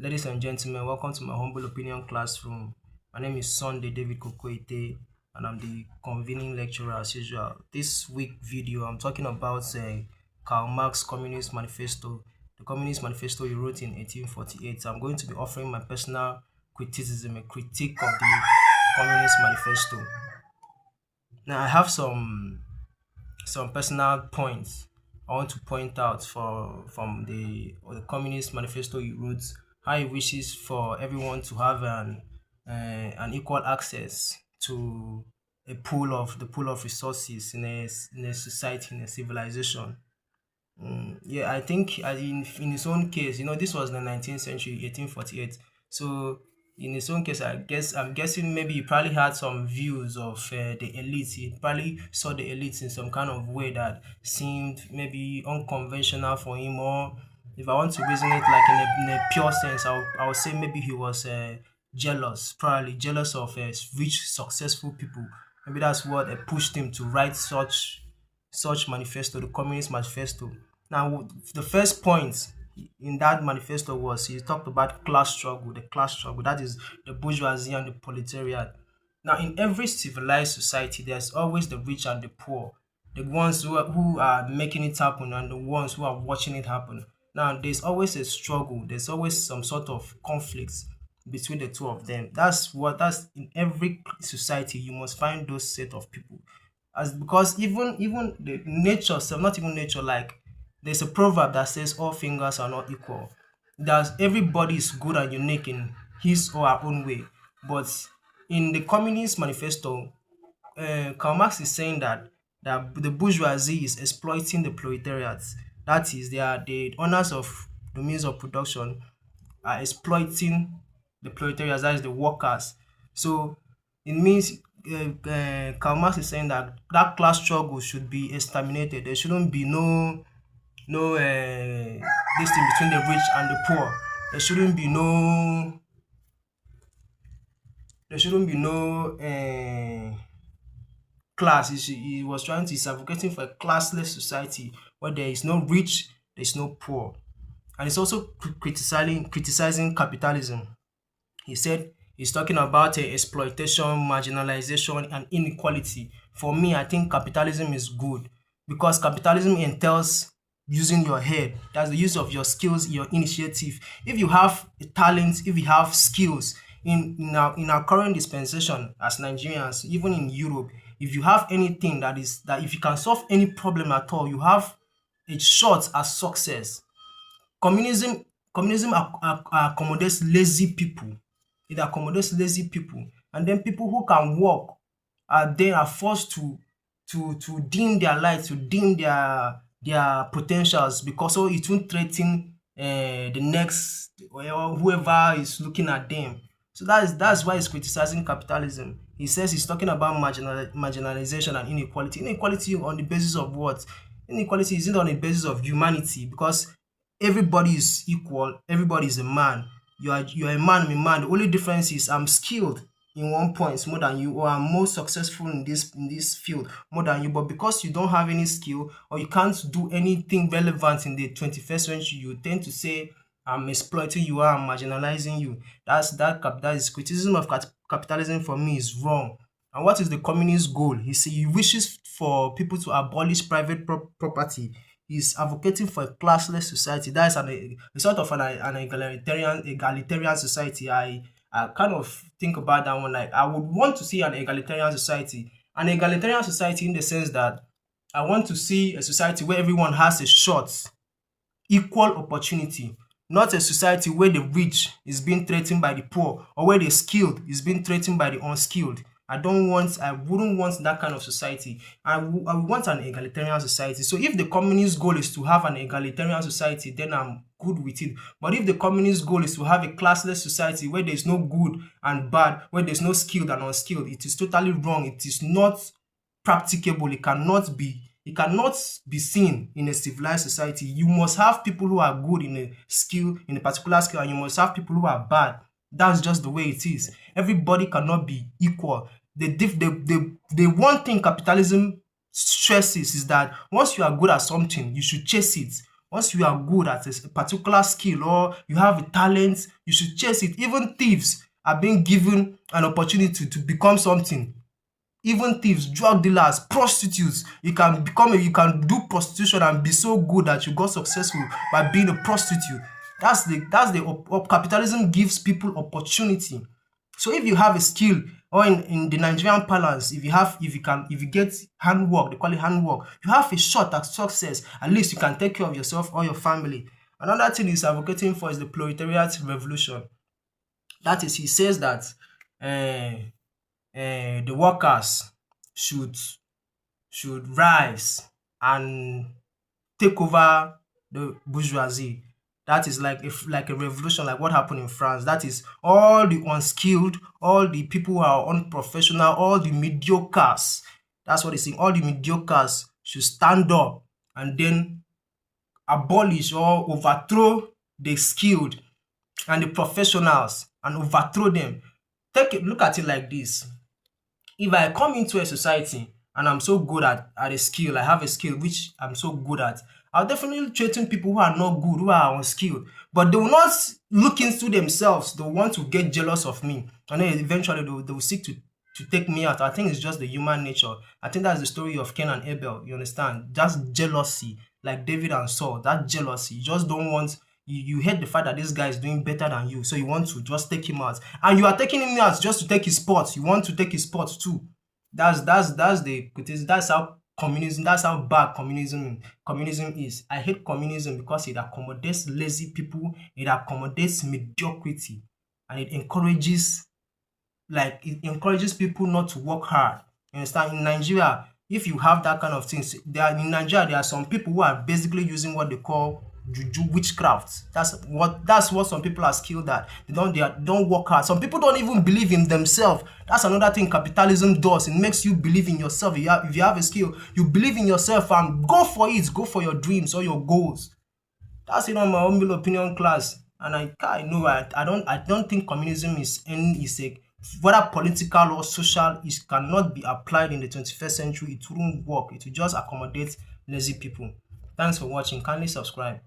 Ladies and gentlemen, welcome to my humble opinion classroom. My name is Sunday David Kokoite, and I'm the convening lecturer as usual. This week video, I'm talking about Karl Marx Communist Manifesto, the Communist Manifesto he wrote in 1848. I'm going to be offering my personal criticism, a critique of the Communist Manifesto. Now, I have some personal points I want to point out from the Communist Manifesto he wrote, how he wishes for everyone to have an equal access to the pool of resources in a society, in a civilization. Yeah, I think in his own case, this was the 19th century, 1848. So in his own case, I'm guessing maybe he probably had some views of the elites. He probably saw the elites in some kind of way that seemed maybe unconventional for him. Or if I want to reason it like in a pure sense, I would say maybe he was jealous, probably jealous of rich, successful people. Maybe that's what pushed him to write such manifesto, the Communist Manifesto. Now, the first point in that manifesto was he talked about class struggle, the class struggle, that is the bourgeoisie and the proletariat. Now, in every civilized society, there's always the rich and the poor, the ones who are making it happen and the ones who are watching it happen. Now, there's always a struggle, there's always some sort of conflict between the two of them. That's in every society, you must find those set of people, as because even the nature self, not even nature, like there's a proverb that says all fingers are not equal. That everybody is good and unique in his or her own way. But in the Communist Manifesto, Karl Marx is saying that the bourgeoisie is exploiting the proletariat. That is, they are the owners of the means of production are exploiting the proletariat, that is the workers. So it means Karl Marx is saying that class struggle should be exterminated. There shouldn't be no this thing between the rich and the poor. There shouldn't be no class. He was trying to, he's advocating for a classless society where there is no rich, there is no poor. And he's also criticizing capitalism. He said he's talking about exploitation, marginalization, and inequality. For me, I think capitalism is good because capitalism entails using your head. That's the use of your skills, your initiative. If you have a talent, if you have skills in our current dispensation as Nigerians, even in Europe, if you have anything that if you can solve any problem at all, you have a shot at success. Communism accommodates lazy people. It accommodates lazy people, and then people who can work are forced to dim their light, to dim their potentials, because so it won't threaten the next or whoever is looking at them. So that's why he's criticizing capitalism. He says he's talking about marginalization and inequality. Inequality on the basis of what? Inequality isn't on the basis of humanity, because everybody is equal, everybody is a man. You are a man, I'm a man. The only difference is I'm skilled in one point more than you, or I'm more successful in this field more than you. But because you don't have any skill or you can't do anything relevant in the 21st century, you tend to say I'm exploiting you, or I'm marginalizing you. That is criticism of capitalism. For me, is wrong. And what is the communist goal? He wishes for people to abolish private property. He's advocating for a classless society. That is a sort of an egalitarian society. I kind of think about that one. Like, I would want to see an egalitarian society. An egalitarian society in the sense that I want to see a society where everyone has a shot, equal opportunity, not a society where the rich is being threatened by the poor, or where the skilled is being threatened by the unskilled. I wouldn't want that kind of society. I would want an egalitarian society. So if the communist goal is to have an egalitarian society, then I'm good with it. But if the communist goal is to have a classless society where there's no good and bad, where there's no skilled and unskilled, it is totally wrong. It is not practicable. It cannot be seen in a civilized society. You must have people who are good in a particular skill, and you must have people who are bad. That's just the way it is. Everybody cannot be equal. The one thing capitalism stresses is that once you are good at something, you should chase it. Once you are good at a particular skill or you have a talent, you should chase it. Even thieves are being given an opportunity to become something. Even thieves, drug dealers, prostitutes, you can do prostitution and be so good that you got successful by being a prostitute. Capitalism gives people opportunity. So if you have a skill, or in the Nigerian parlance, if you get handwork, they call it handwork, you have a shot at success. At least you can take care of yourself or your family. Another thing he's advocating for is the proletariat revolution. That is, he says that the workers should rise and take over the bourgeoisie. That is like a revolution, like what happened in France. That is, all the unskilled, all the people who are unprofessional, all the mediocres. That's what he's saying. All the mediocres should stand up and then abolish or overthrow the skilled and the professionals and overthrow them. Look at it like this. If I come into a society and I'm so good at a skill, I have a skill which I'm so good at, I'll definitely threaten people who are not good, who are unskilled. But they will not look into themselves. They will want to get jealous of me. And then eventually they will seek to take me out. I think it's just the human nature. I think that's the story of Cain and Abel. You understand? Just jealousy, like David and Saul. That jealousy. You just don't want, you hate the fact that this guy is doing better than you. So you want to just take him out. And you are taking him out just to take his spot. You want to take his spot too. That's how communism, that's how bad communism is. I hate communism because it accommodates lazy people, it accommodates mediocrity, and it encourages people not to work hard. You understand? In Nigeria, if you have that kind of things, there are some people who are basically using what they call juju, witchcraft. That's what some people are skilled at. They don't work hard. Some people don't even believe in themselves. That's another thing capitalism does. It makes you believe in yourself. If you have a skill, you believe in yourself and go for it. Go for your dreams or your goals. That's my humble opinion, class. And I don't think communism is a whether political or social, it cannot be applied in the 21st century. It wouldn't work. It will just accommodate lazy people. Thanks for watching. Kindly subscribe.